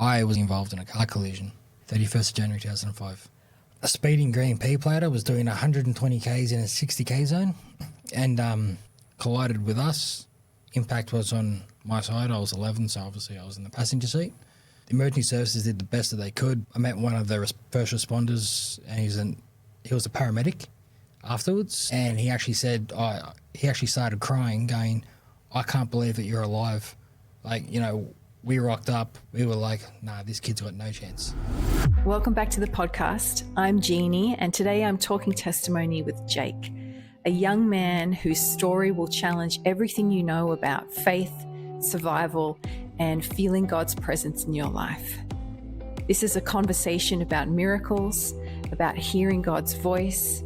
I was involved in a car collision, 31st of January 2005. A speeding green P plater was doing 120 k's in a 60 k zone and collided with us. Impact was on my side. I was 11, so obviously I was in the passenger seat. The emergency services did the best that they could. I met one of the first responders, and he was a paramedic afterwards, and he actually said, he actually started crying, going, "I can't believe that you're alive." Like, you know, we rocked up. We were like, nah, this kid's got no chance. Welcome back to the podcast. I'm Jeannie, and today I'm talking testimony with Jake, a young man whose story will challenge everything you know about faith, survival, and feeling God's presence in your life. This is a conversation about miracles, about hearing God's voice,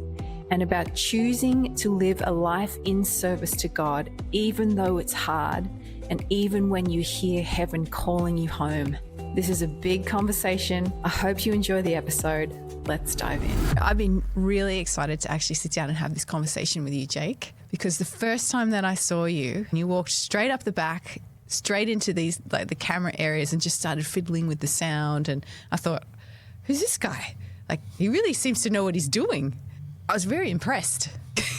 and about choosing to live a life in service to God, even though it's hard, and even when you hear heaven calling you home. This is a big conversation. I hope you enjoy the episode. Let's dive in. I've been really excited to actually sit down and have this conversation with you, Jake, because the first time that I saw you, you walked straight up the back, straight into these, like, the camera areas, and just started fiddling with the sound. And I thought, who's this guy? Like, he really seems to know what he's doing. I was very impressed.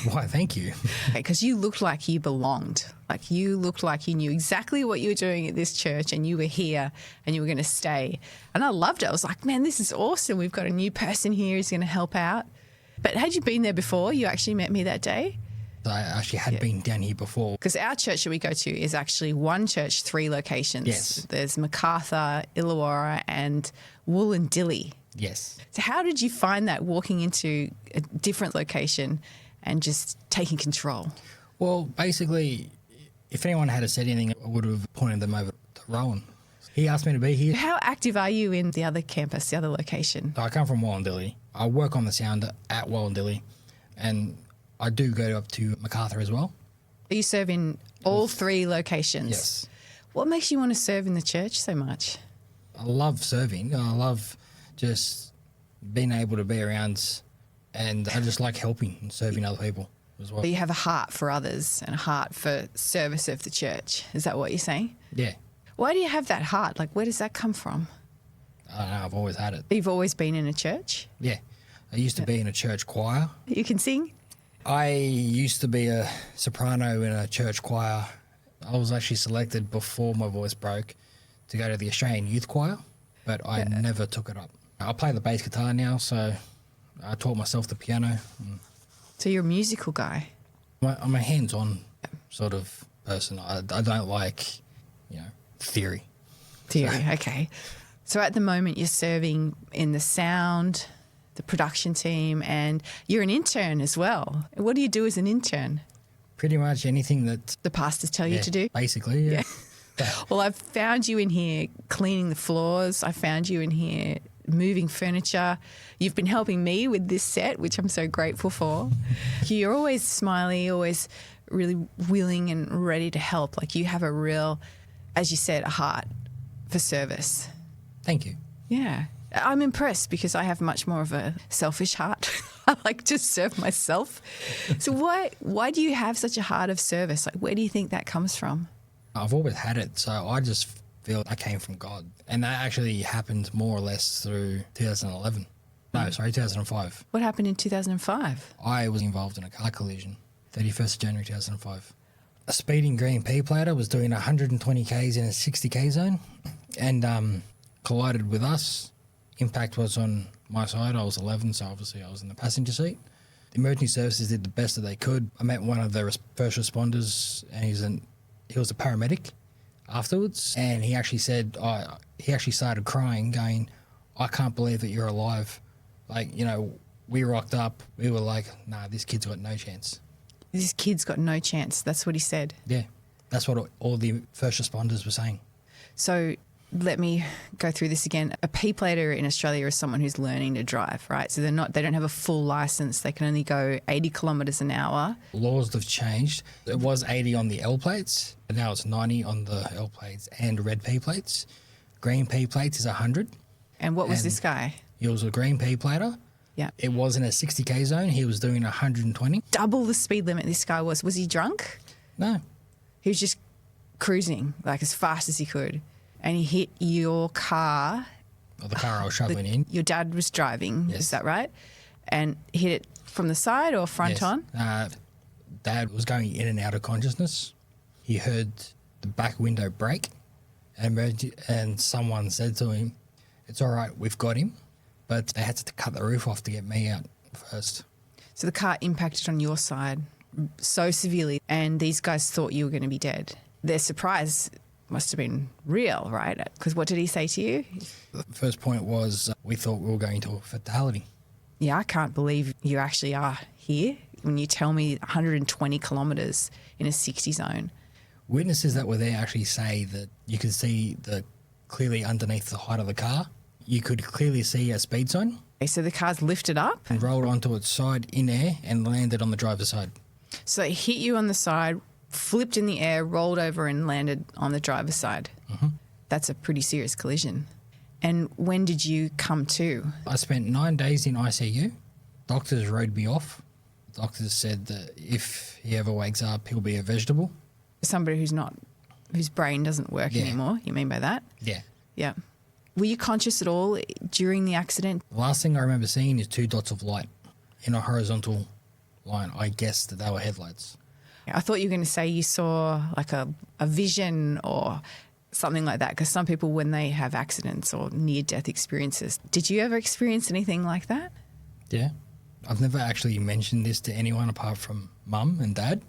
Why, thank you. Because you looked like you belonged. Like, you looked like you knew exactly what you were doing at this church, and you were here and you were going to stay. And I loved it. I was like, man, this is awesome. We've got a new person here who's going to help out. But had you been there before? You actually met me that day? I actually had been down here before. Because our church that we go to is actually one church, 3 locations. Yes. There's Macarthur, Illawarra, and Wollondilly. Yes. So how did you find that, walking into a different location and just taking control? Well, basically, if anyone had said anything, I would have pointed them over to Rowan. He asked me to be here. How active are you in the other campus, the other location? So I come from Wollondilly. I work on the sound at Wollondilly, and I do go up to Macarthur as well. You serve in all 3 locations? Yes. What makes you want to serve in the church so much? I love serving. I love just being able to be around, and I just like helping and serving other people as well. You have a heart for others and a heart for service of the church. Is that what you're saying? Yeah. Why do you have that heart? Like, where does that come from? I don't know. I've always had it. You've always been in a church? Yeah. I used to be in a church choir. You can sing? I used to be a soprano in a church choir. I was actually selected before my voice broke to go to the Australian Youth Choir, but I never took it up. I play the bass guitar now, so I taught myself the piano. So you're a musical guy? I'm a hands-on sort of person. I don't like, theory. Theory, okay. So at the moment you're serving in the sound, the production team, and you're an intern as well. What do you do as an intern? Pretty much anything that The pastors tell you to do? Basically, yeah. Well, I've found you in here cleaning the floors. I found you in here moving furniture. You've been helping me with this set, which I'm so grateful for. You're always smiley, always really willing and ready to help. Like, you have a real, as you said, a heart for service. Thank you. Yeah. I'm impressed because I have much more of a selfish heart. I like to serve myself. So why do you have such a heart of service? Like, where do you think that comes from? I've always had it, so I just feel I came from God. And that actually happened more or less through 2011. No, sorry, 2005. What happened in 2005? I was involved in a car collision, 31st of January 2005. A speeding green P plater was doing 120 k's in a 60 k zone and collided with us. Impact was on my side. I was 11, so obviously I was in the passenger seat. The emergency services did the best that they could. I met one of the first responders, and he was a paramedic afterwards, and he actually said, he actually started crying, going, "I can't believe that you're alive." Like, we rocked up. We were like, nah, this kid's got no chance. This kid's got no chance. That's what he said. Yeah, that's what all the first responders were saying. So let me go through this again. A P plater in Australia is someone who's learning to drive, right? So they don't have a full license. They can only go 80 kilometres an hour. Laws have changed. It was 80 on the L plates, but now it's 90 on the L plates and red P plates. Green P plates is 100. And what was this guy? He was a green P plater. Yeah. It was in a 60 k zone. He was doing 120. Double the speed limit this guy was. Was he drunk? No. He was just cruising, like, as fast as he could. And he hit your car. Or the car I was travelling in. Your dad was driving, Yes. is that right? And hit it from the side or front Yes. on? Dad was going in and out of consciousness. He heard the back window break and someone said to him, "It's all right, we've got him." But they had to cut the roof off to get me out first. So the car impacted on your side so severely, and these guys thought you were going to be dead. Their surprise must have been real, right? Because what did he say to you? The first point was we thought we were going to a fatality. Yeah, I can't believe you actually are here when you tell me 120 kilometres in a 60 zone. Witnesses that were there actually say that you could see clearly underneath the height of the car, you could clearly see a speed sign Okay, so the car's lifted up. and rolled onto its side in air and landed on the driver's side. So it hit you on the side, flipped in the air, rolled over and landed on the driver's side. Mm-hmm. That's a pretty serious collision. And when did you come to? I spent 9 days in ICU. Doctors rode me off. Doctors said that if he ever wakes up, he'll be a vegetable. Somebody whose brain doesn't work Yeah. anymore, you mean by that? Yeah. Yeah. Were you conscious at all during the accident? The last thing I remember seeing is 2 dots of light in a horizontal line. I guessed that they were headlights. I thought you were going to say you saw like a vision or something like that, because some people, when they have accidents or near-death experiences, did you ever experience anything like that? Yeah. I've never actually mentioned this to anyone apart from Mum and Dad,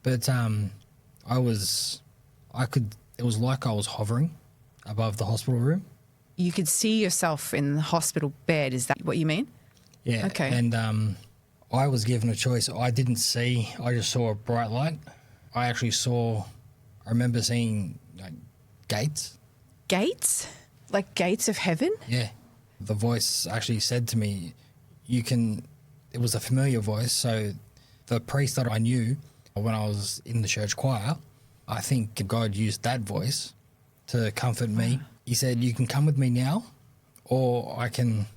but it was like I was hovering above the hospital room. You could see yourself in the hospital bed. Is that what you mean? Yeah. Okay. And I was given a choice. I didn't see. I just saw a bright light. I remember seeing gates. Gates? Like gates of heaven? Yeah. The voice actually said to me, it was a familiar voice. So the priest that I knew when I was in the church choir, I think God used that voice to comfort me. He said, "You can come with me now, or I can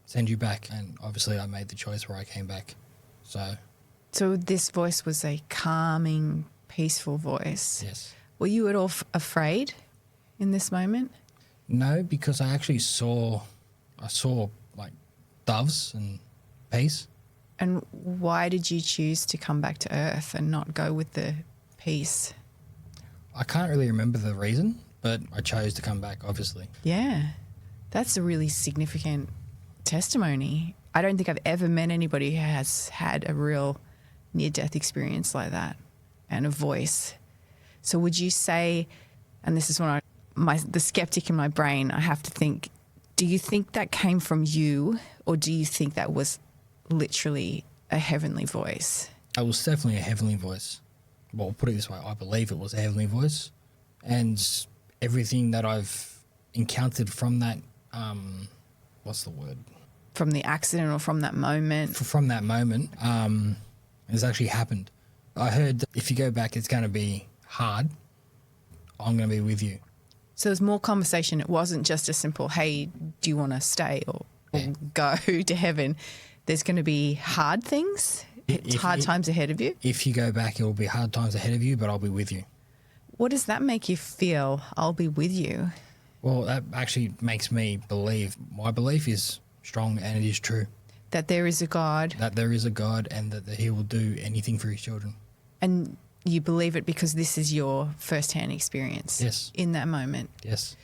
send you back." And obviously I made the choice where I came back. So this voice was a calming, peaceful voice. yes. Were you at all afraid in this moment? No, because I actually saw like doves and peace. And why did you choose to come back to Earth and not go with the peace? I can't really remember the reason, but I chose to come back, obviously. Yeah, that's a really significant testimony. I don't think I've ever met anybody who has had a real near-death experience like that and a voice. So would you say, and this is when the skeptic in my brain, I have to think, do you think that came from you, or do you think that was literally a heavenly voice? It was definitely a heavenly voice. Well, put it this way, I believe it was a heavenly voice. And everything that I've encountered from that, what's the word? From the accident or from that moment? From that moment, has actually happened. I heard that if you go back, it's going to be hard. I'm going to be with you. So there's more conversation. It wasn't just a simple, hey, do you want to stay or go to heaven? There's going to be hard things, hard times ahead of you. If you go back, it will be hard times ahead of you, but I'll be with you. What does that make you feel? I'll be with you. Well, that actually makes me believe. My belief is strong and it is true. That there is a God. That there is a God and that he will do anything for his children. And you believe it because this is your first-hand experience. Yes. In that moment. Yes.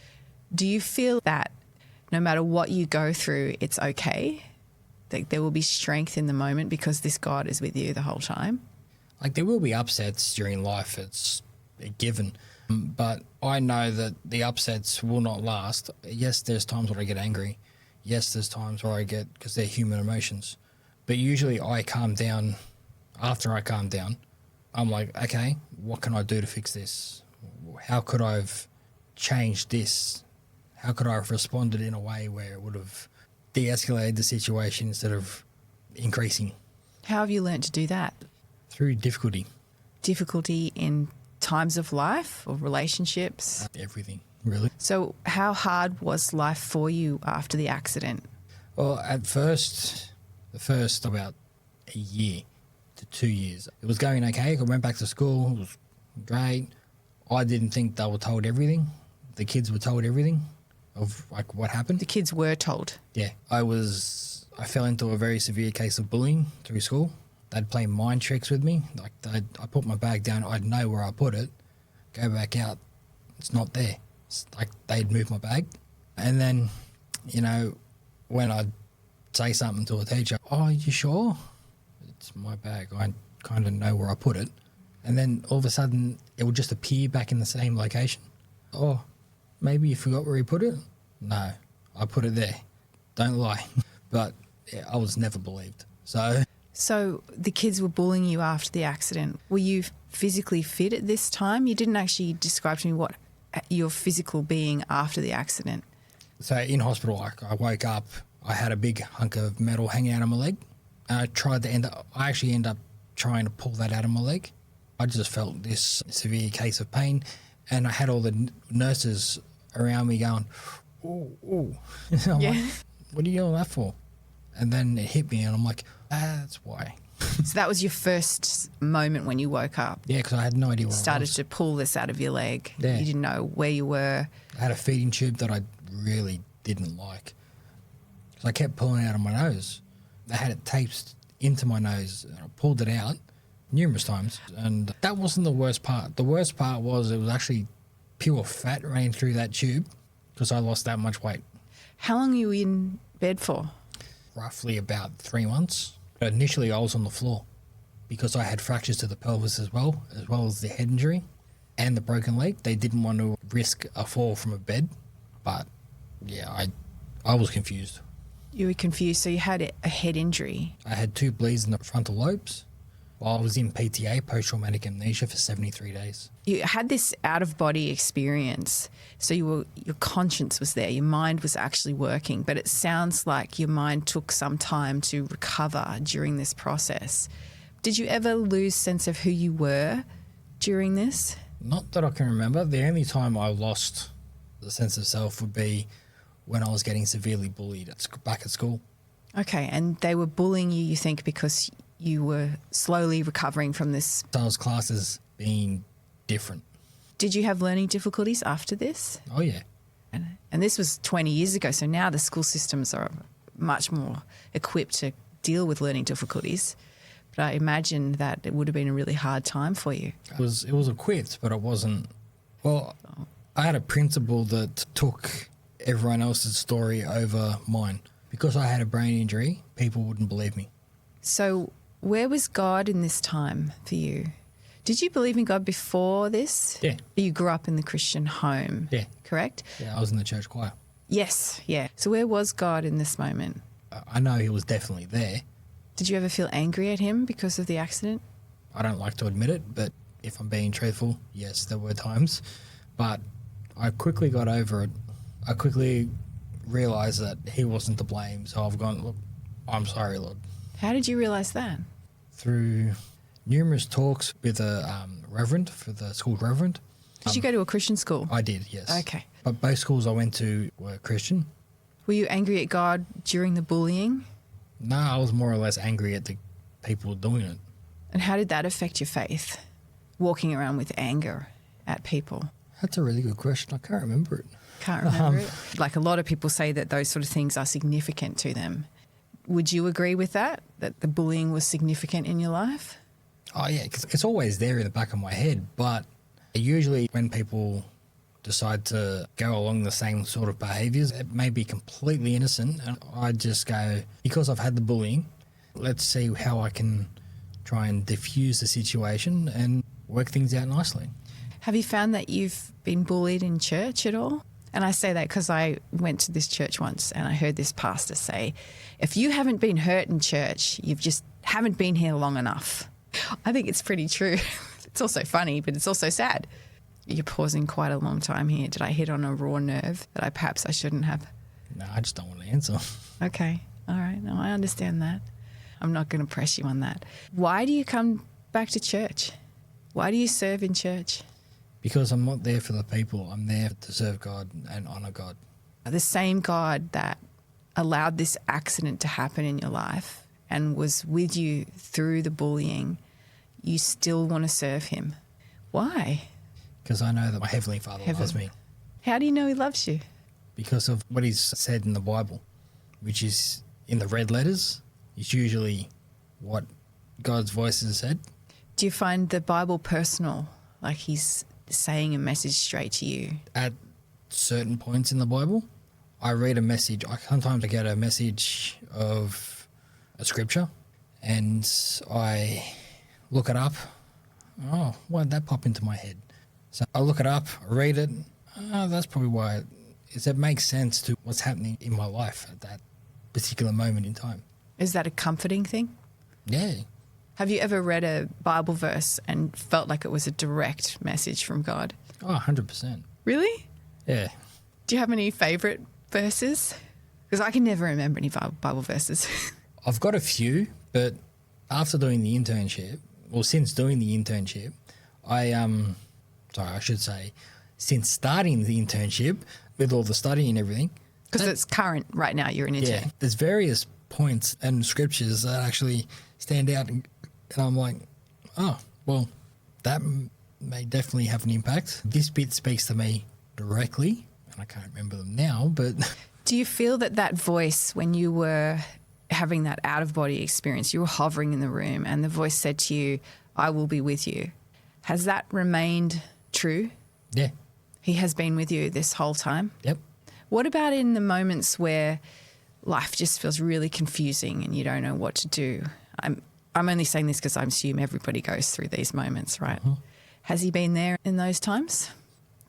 Do you feel that no matter what you go through, it's okay? That there will be strength in the moment because this God is with you the whole time? Like there will be upsets during life. It's a given. But I know that the upsets will not last. Yes, there's times where I get angry. Yes, there's times where I get, because they're human emotions. But usually I calm down. After I calm down, I'm like, okay, what can I do to fix this? How could I have changed this? How could I have responded in a way where it would have de-escalated the situation instead of increasing? How have you learnt to do that? Through difficulty. Difficulty in times of life or relationships? Everything, really. So how hard was life for you after the accident? Well, at first, the first about a year to 2 years, it was going okay. I went back to school. It was great. I didn't think they were told everything. the kids were told everything of like what happened. The kids were told. Yeah, I fell into a very severe case of bullying through school. They'd play mind tricks with me. Like I put my bag down, I'd know where I put it, go back out, it's not there. It's like they'd move my bag. And then, you know, when I'd say something to a teacher, oh, you sure? It's my bag. I kind of know where I put it. And then all of a sudden it would just appear back in the same location. Oh, maybe you forgot where you put it? No, I put it there. Don't lie. But yeah, I was never believed. So the kids were bullying you after the accident. Were you physically fit at this time? You didn't actually describe to me what your physical being after the accident. So in hospital, I woke up, I had a big hunk of metal hanging out of my leg. And I actually ended up trying to pull that out of my leg. I just felt this severe case of pain, and I had all the nurses around me going, ooh, ooh. I'm Yeah. like, what are you doing that for? And then it hit me, and I'm like, that's why. So that was your first moment when you woke up. Yeah, because I had no idea where I Started was. to pull this out of your leg. Yeah. You didn't know where you were. I had a feeding tube that I really didn't like. So I kept pulling it out of my nose. I had it taped into my nose, and I pulled it out numerous times. And that wasn't the worst part. The worst part was it was actually pure fat running through that tube because I lost that much weight. How long were you in bed for? Roughly about 3 months. But initially I was on the floor because I had fractures to the pelvis as well as the head injury and the broken leg. They didn't want to risk a fall from a bed. But yeah, I was confused. You were confused, so you had a head injury. I had 2 bleeds in the frontal lobes while I was in PTA, post-traumatic amnesia, for 73 days. You had this out-of-body experience, so your conscience was there, your mind was actually working, but it sounds like your mind took some time to recover during this process. Did you ever lose sense of who you were during this? Not that I can remember. The only time I lost the sense of self would be when I was getting severely bullied back at school. Okay, and they were bullying you, you think, because you were slowly recovering from this. Those classes being different. Did you have learning difficulties after this? Oh, yeah. And this was 20 years ago, so now the school systems are much more equipped to deal with learning difficulties. But I imagine that it would have been a really hard time for you. It was equipped, but it wasn't. Well, I had a principal that took everyone else's story over mine. Because I had a brain injury, people wouldn't believe me. So where was God in this time for you? Did you believe in God before this? Yeah. You grew up in the Christian home, Yeah. correct? Yeah, I was in the church choir. Yes, yeah. So where was God in this moment? I know he was definitely there. Did you ever feel angry at him because of the accident? I don't like to admit it, but if I'm being truthful, yes, there were times. But I quickly got over it. I quickly realised that he wasn't to blame. So I've gone, look, I'm sorry, Lord. How did you realise that? Through numerous talks with a reverend, for the school reverend. Did you go to a Christian school? I did, yes. Okay. But both schools I went to were Christian. Were you angry at God during the bullying? No, I was more or less angry at the people doing it. And how did that affect your faith? Walking around with anger at people? That's a really good question. I can't remember it. Can't remember it. Like a lot of people say that those sort of things are significant to them. Would you agree with that the bullying was significant in your life? Oh, yeah, 'cause it's always there in the back of my head. But usually when people decide to go along the same sort of behaviours, it may be completely innocent. And I just go, because I've had the bullying, let's see how I can try and diffuse the situation and work things out nicely. Have you found that you've been bullied in church at all? And I say that because I went to this church once and I heard this pastor say, if you haven't been hurt in church, you've just haven't been here long enough. I think it's pretty true. It's also funny, but it's also sad. You're pausing quite a long time here. Did I hit on a raw nerve that I shouldn't have? No, I just don't want to answer. Okay. All right. No, I understand that. I'm not going to press you on that. Why do you come back to church? Why do you serve in church? Because I'm not there for the people. I'm there to serve God and honour God. The same God that allowed this accident to happen in your life and was with you through the bullying, you still want to serve him. Why? Because I know that my Heavenly Father loves me. How do you know he loves you? because of what he's said in the Bible, which is in the red letters. It's usually what God's voice has said. Do you find the Bible personal, like he's saying a message straight to you? At certain points in the Bible, I read a message. Sometimes I get a message of a scripture and I look it up. Oh, why did that pop into my head? So I look it up, I read it. Oh, that's probably why it makes sense to what's happening in my life at that particular moment in time. Is that a comforting thing? Yeah. Have you ever read a Bible verse and felt like it was a direct message from God? Oh, 100%. Really? Yeah. Do you have any favourite verses? Because I can never remember any Bible verses. I've got a few, but after doing the internship, or since doing the internship, since starting the internship with all the study and everything. Because it's current right now, you're an intern. Yeah, there's various points and scriptures that actually stand out, and I'm like, oh, well, that may definitely have an impact. This bit speaks to me directly, and I can't remember them now, but... Do you feel that voice, when you were having that out-of-body experience, you were hovering in the room and the voice said to you, I will be with you. Has that remained true? Yeah. He has been with you this whole time? Yep. What about in the moments where life just feels really confusing and you don't know what to do? I'm only saying this because I assume everybody goes through these moments, right? Mm-hmm. Has he been there in those times?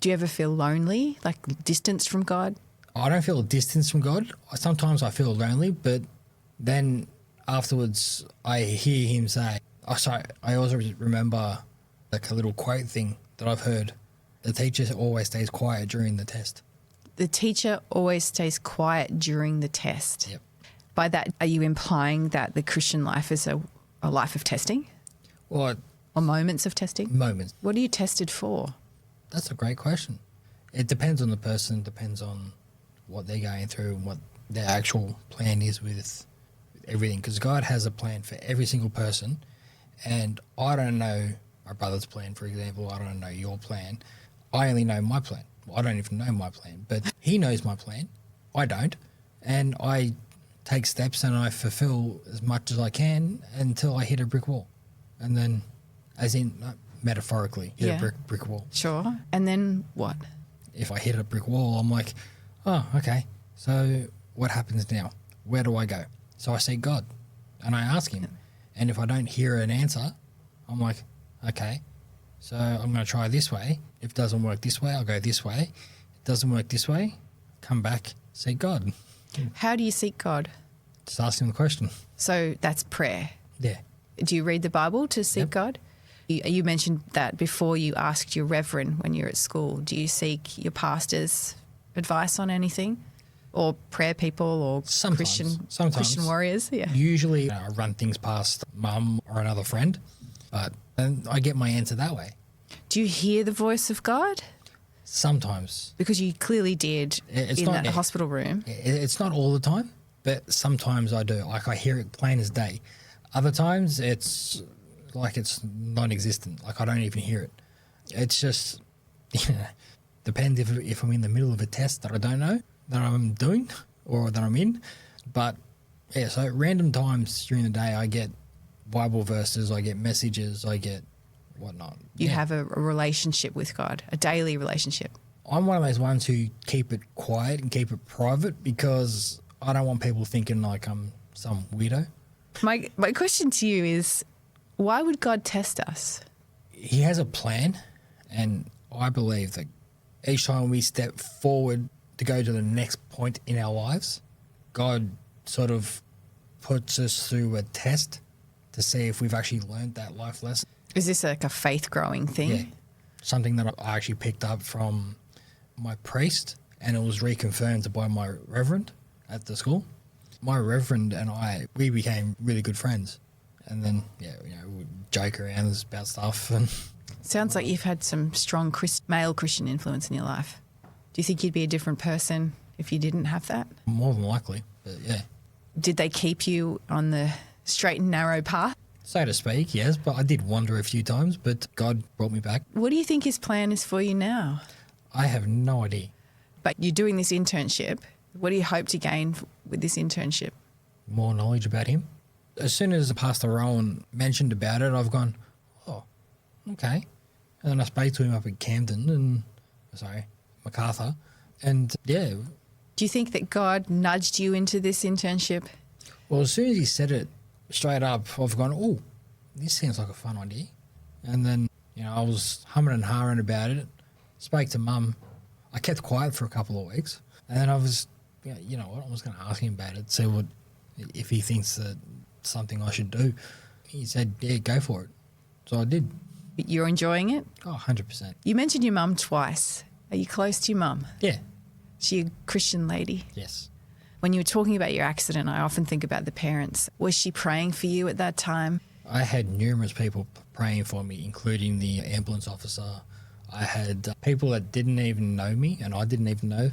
Do you ever feel lonely, like distanced from God? I don't feel a distance from God. Sometimes I feel lonely, but then afterwards I hear him say, I also remember like a little quote thing that I've heard. The teacher always stays quiet during the test. The teacher always stays quiet during the test. Yep. By that, are you implying that the Christian life is a life of testing? Or moments of testing? Moments. What are you tested for? That's a great question. It depends on the person, depends on what they're going through and what their actual plan is with everything. Because God has a plan for every single person, and I don't know my brother's plan, for example. I don't know your plan. I only know my plan. I don't even know my plan, but he knows my plan. I don't. And I take steps and I fulfill as much as I can until I hit a brick wall. And then, as in metaphorically, hit a brick wall. Sure. And then what? If I hit a brick wall, I'm like, oh, okay. So what happens now? Where do I go? So I seek God and I ask him. And if I don't hear an answer, I'm like, okay, so I'm going to try this way. If it doesn't work this way, I'll go this way. If it doesn't work this way, come back, seek God. How do you seek God? Just ask him the question. So that's prayer. Yeah. Do you read the Bible to seek God? You mentioned that before you asked your reverend when you're at school. Do you seek your pastor's advice on anything? Or prayer people or Sometimes. Christian warriors? Yeah. Usually I run things past mum or another friend, but then I get my answer that way. Do you hear the voice of God? Sometimes. Because you clearly did in that hospital room. It's not all the time, but sometimes I do. Like I hear it plain as day. Other times it's like it's non-existent. Like I don't even hear it. It's just, depends if I'm in the middle of a test that I don't know that I'm doing or that I'm in. But yeah, so random times during the day I get Bible verses, I get messages, I get whatnot. You have a relationship with God, a daily relationship. I'm one of those ones who keep it quiet and keep it private because I don't want people thinking like I'm some weirdo. My question to you is, why would God test us? He has a plan, and I believe that each time we step forward to go to the next point in our lives, God sort of puts us through a test to see if we've actually learned that life lesson. Is this like a faith growing thing? Yeah. Something that I actually picked up from my priest, and it was reconfirmed by my reverend at the school. My reverend and we became really good friends. And then, we'd joke around about stuff. And sounds like you've had some strong male Christian influence in your life. Do you think you'd be a different person if you didn't have that? More than likely, but yeah. Did they keep you on the straight and narrow path? So to speak, yes, but I did wander a few times, but God brought me back. What do you think his plan is for you now? I have no idea. But you're doing this internship. What do you hope to gain with this internship? More knowledge about him. As soon as Pastor Rowan mentioned about it, I've gone, oh, okay. And then I spoke to him up at MacArthur. And yeah. Do you think that God nudged you into this internship? Well, as soon as he said it straight up, I've gone, oh, this seems like a fun idea. And then, I was humming and hawing about it. Spoke to Mum. I kept quiet for a couple of weeks. And then I was, you know what, I was going to ask him about it, see if he thinks that something I should do. He said, yeah, go for it. So I did. You're enjoying it? Oh, 100%. You mentioned your mum twice. Are you close to your mum? Yeah. She a Christian lady? Yes. When you were talking about your accident, I often think about the parents. Was she praying for you at that time? I had numerous people praying for me, including the ambulance officer. I had people that didn't even know me and I didn't even know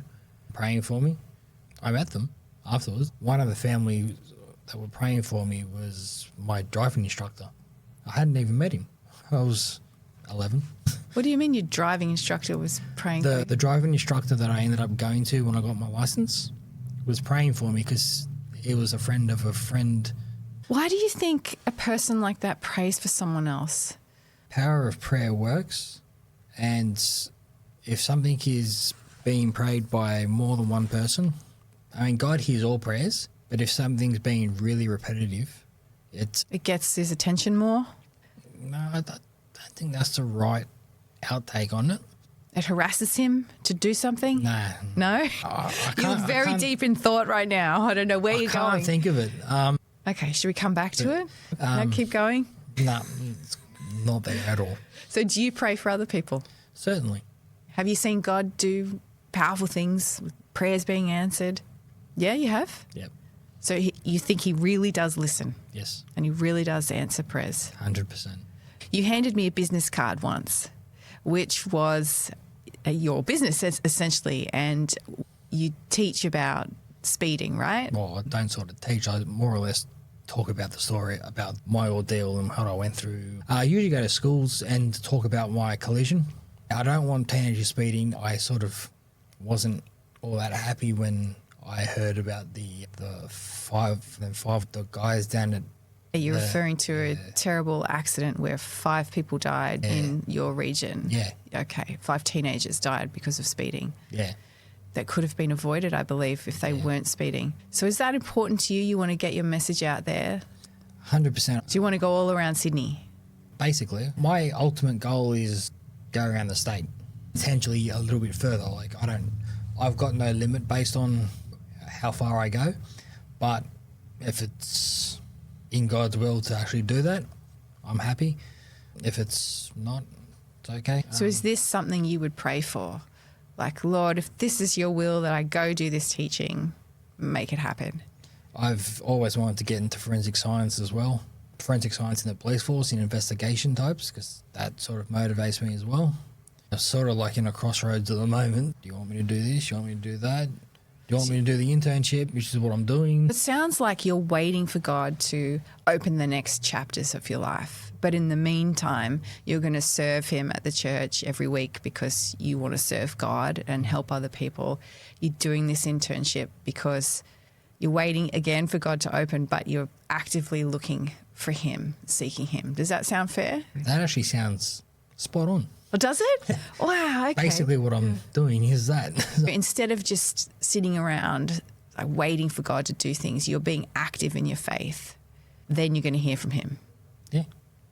praying for me. I met them afterwards. One of the family that were praying for me was my driving instructor. I hadn't even met him. I was 11. What do you mean your driving instructor was praying for you? The driving instructor that I ended up going to when I got my license was praying for me because he was a friend of a friend. Why do you think a person like that prays for someone else? Power of prayer works, and if something is being prayed by more than one person, I mean, God hears all prayers, but if something's being really repetitive, it gets his attention more? No, I don't think that's the right outtake on it. It harasses him to do something? Nah. No? You're very deep in thought right now. I don't know where you're going. I can't think of it. Okay, should we come back to it? No, keep going? No, it's not there at all. So do you pray for other people? Certainly. Have you seen God do powerful things with prayers being answered? Yeah, you have? Yep. So you think he really does listen? Yes. And he really does answer prayers? 100%. You handed me a business card once, which was your business essentially, and you teach about speeding, right? Well, I don't sort of teach. I more or less talk about the story, about my ordeal and what I went through. I usually go to schools and talk about my collision. I don't want teenagers speeding. I sort of wasn't all that happy when I heard about the five the guys down at. Are you referring to a terrible accident where 5 people died in your region? Yeah. Okay, 5 teenagers died because of speeding. Yeah. That could have been avoided, I believe, if they weren't speeding. So is that important to you? You want to get your message out there? 100%. Do you want to go all around Sydney? Basically, my ultimate goal is go around the state, potentially a little bit further. I've got no limit based on how far I go, but if it's in God's will to actually do that, I'm happy. If it's not, it's okay. So is this something you would pray for? Like, Lord, if this is your will that I go do this teaching, make it happen. I've always wanted to get into forensic science as well. Forensic science in the police force, in investigation types, because that sort of motivates me as well. I'm sort of like in a crossroads at the moment. Do you want me to do this? Do you want me to do that? Do you want me to do the internship, which is what I'm doing? It sounds like you're waiting for God to open the next chapters of your life. But in the meantime, you're going to serve him at the church every week because you want to serve God and help other people. You're doing this internship because you're waiting again for God to open, but you're actively looking for him, seeking him. Does that sound fair? That actually sounds spot on. Oh, does it? Wow, okay. Basically what I'm doing is that. Instead of just sitting around like waiting for God to do things, you're being active in your faith. Then you're going to hear from him. Yeah.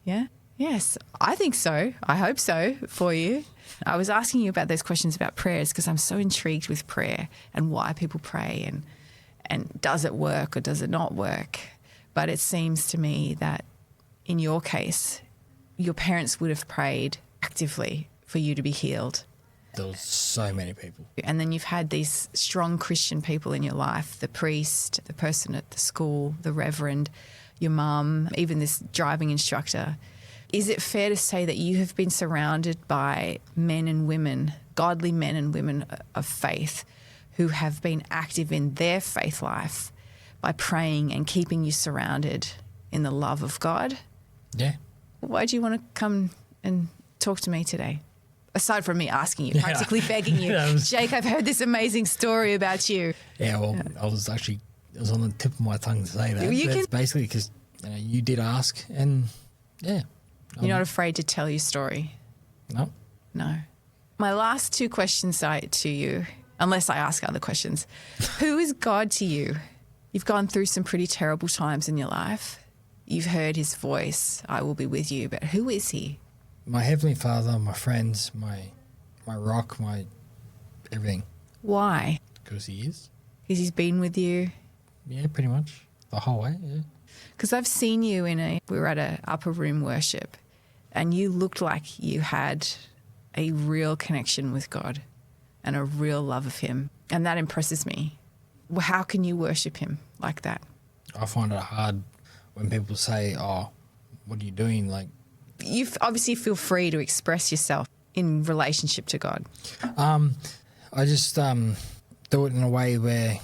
Yeah? Yes, I think so. I hope so for you. I was asking you about those questions about prayers because I'm so intrigued with prayer and why people pray and does it work or does it not work. But it seems to me that in your case, your parents would have prayed actively for you to be healed. There was so many people. And then you've had these strong Christian people in your life, the priest, the person at the school, the reverend, your mum, even this driving instructor. Is it fair to say that you have been surrounded by men and women, godly men and women of faith, who have been active in their faith life by praying and keeping you surrounded in the love of God? Yeah. Why do you want to come and talk to me today? Aside from me asking you, practically begging you, Jake, I've heard this amazing story about you. Yeah, well, it was on the tip of my tongue to say that. It's basically because you did ask, and yeah. You're not afraid to tell your story? No. My last two questions to you, unless I ask other questions. Who is God to you? You've gone through some pretty terrible times in your life. You've heard his voice, I will be with you, but who is he? My Heavenly Father, my friends, my rock, my everything. Why? Because he is. Because he's been with you? Yeah, pretty much. The whole way, yeah. Because I've seen you we were at a upper room worship, and you looked like you had a real connection with God and a real love of him. And that impresses me. Well, how can you worship him like that? I find it hard when people say, oh, what are you doing? Like, you obviously feel free to express yourself in relationship to God. I just do it in a way where,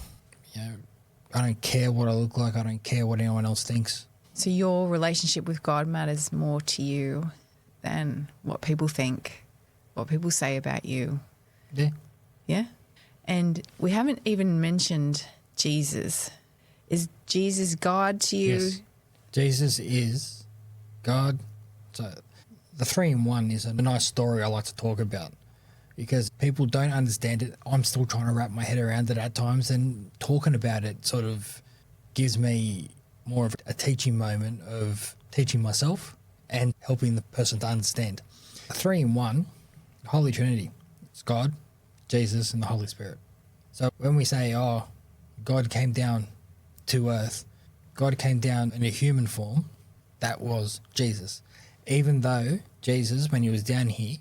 I don't care what I look like. I don't care what anyone else thinks. So your relationship with God matters more to you than what people think, what people say about you. Yeah. Yeah? And we haven't even mentioned Jesus. Is Jesus God to you? Yes. Jesus is God. So the 3-in-1 is a nice story I like to talk about because people don't understand it. I'm still trying to wrap my head around it at times, and talking about it sort of gives me more of a teaching moment of teaching myself and helping the person to understand. The 3-in-1, Holy Trinity, it's God, Jesus, and the Holy Spirit. So when we say, oh, God came down to earth, God came down in a human form, that was Jesus. Even though Jesus, when he was down here,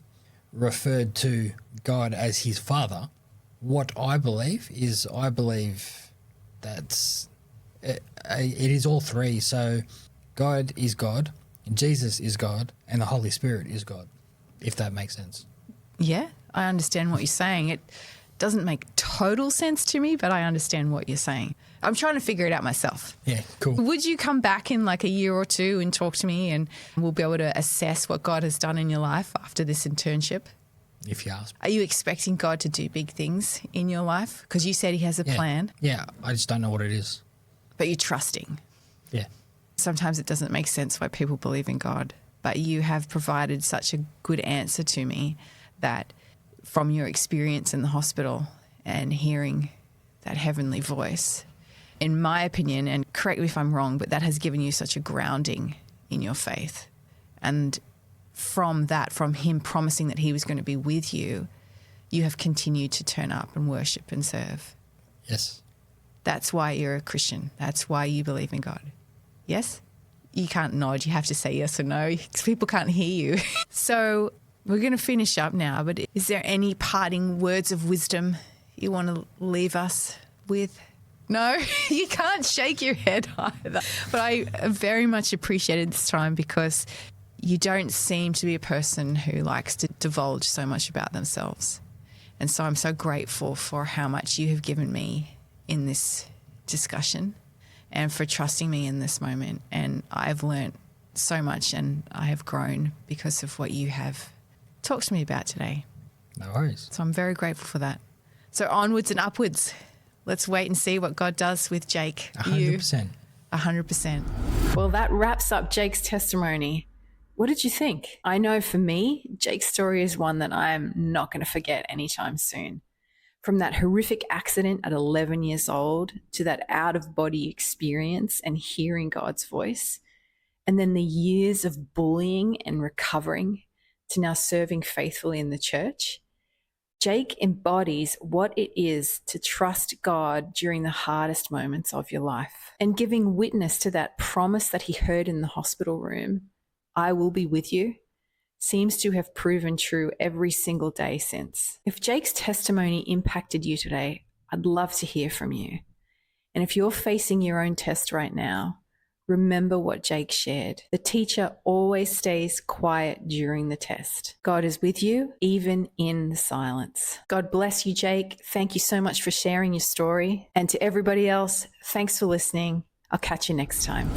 referred to God as his Father, what I believe that's it is all three. So God is God, Jesus is God, and the Holy Spirit is God, if that makes sense. Yeah, I understand what you're saying. It doesn't make total sense to me, but I understand what you're saying. I'm trying to figure it out myself. Yeah, cool. Would you come back in like a year or two and talk to me, and we'll be able to assess what God has done in your life after this internship? If you ask. Are you expecting God to do big things in your life? Because you said he has a plan. Yeah, I just don't know what it is. But you're trusting. Yeah. Sometimes it doesn't make sense why people believe in God, but you have provided such a good answer to me that from your experience in the hospital and hearing that heavenly voice, in my opinion, and correct me if I'm wrong, but that has given you such a grounding in your faith. And from that, from him promising that he was going to be with you, you have continued to turn up and worship and serve. Yes. That's why you're a Christian. That's why you believe in God. Yes? You can't nod. You have to say yes or no because people can't hear you. So we're going to finish up now, but is there any parting words of wisdom you want to leave us with? No, you can't shake your head either. But I very much appreciated this time because you don't seem to be a person who likes to divulge so much about themselves. And so I'm so grateful for how much you have given me in this discussion and for trusting me in this moment. And I've learnt so much and I have grown because of what you have talked to me about today. No worries. So I'm very grateful for that. So onwards and upwards. Let's wait and see what God does with Jake. 100%. 100%. Well, that wraps up Jake's testimony. What did you think? I know for me, Jake's story is one that I'm not going to forget anytime soon. From that horrific accident at 11 years old to that out-of-body experience and hearing God's voice, and then the years of bullying and recovering to now serving faithfully in the church, Jake embodies what it is to trust God during the hardest moments of your life and giving witness to that promise that he heard in the hospital room, I will be with you, seems to have proven true every single day since. If Jake's testimony impacted you today, I'd love to hear from you. And if you're facing your own test right now, remember what Jake shared. The teacher always stays quiet during the test. God is with you, even in the silence. God bless you, Jake. Thank you so much for sharing your story. And to everybody else, thanks for listening. I'll catch you next time.